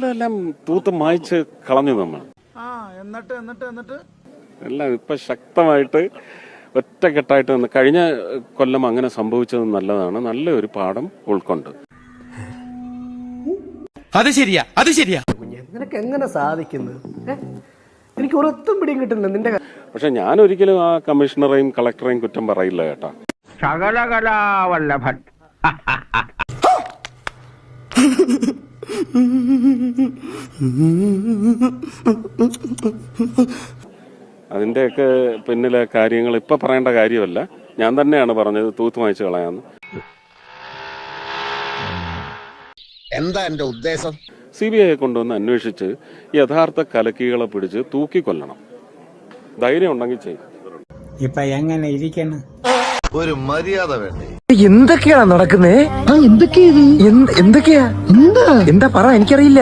കൊലപാതകമെല്ലാം തൂത്ത് മായ്ച്ച് കളഞ്ഞു നമ്മൾ. എന്നിട്ട് എല്ലാം ഇപ്പൊ ശക്തമായിട്ട് ഒറ്റക്കെട്ടായിട്ട് നിന്ന് കഴിഞ്ഞ കൊല്ലം അങ്ങനെ സംഭവിച്ചത് നല്ലതാണ്. നല്ലൊരു പാഠം ഉൾക്കൊണ്ട്. അത് ശരിയാ. നിനക്ക് എങ്ങനെ സാധിക്കുന്നത്? എനിക്ക് ഒരൊത്തും പിടിയും കിട്ടുന്നില്ല നിന്റെ. പക്ഷെ ഞാൻ ഒരിക്കലും ആ കമ്മീഷണറെയും കളക്ടറെയും കുറ്റം പറയില്ല കേട്ടാ. ശകലകലാവല്ലഭൻ. അതിന്റെയൊക്കെ പിന്നിലെ കാര്യങ്ങൾ ഇപ്പൊ പറയേണ്ട കാര്യമല്ല. ഞാൻ തന്നെയാണ് പറഞ്ഞത് തൂത്ത് വായിച്ചു കളയാന്ന്. എന്താ എന്റെ ഉദ്ദേശം? CBI കൊണ്ടുവന്ന് അന്വേഷിച്ച് യഥാർത്ഥ കലക്കികളെ പിടിച്ച് തൂക്കിക്കൊല്ലണം. ധൈര്യം ഉണ്ടെങ്കിൽ ചെയ്യും. ഇപ്പൊ എങ്ങനെ ഇരിക്കുന്നു? ഒരു മര്യാദ വേണ്ടേ? എന്തൊക്കെയാ നടക്കുന്നേ? എന്തൊക്കെയാ പറ, എനിക്കറിയില്ല.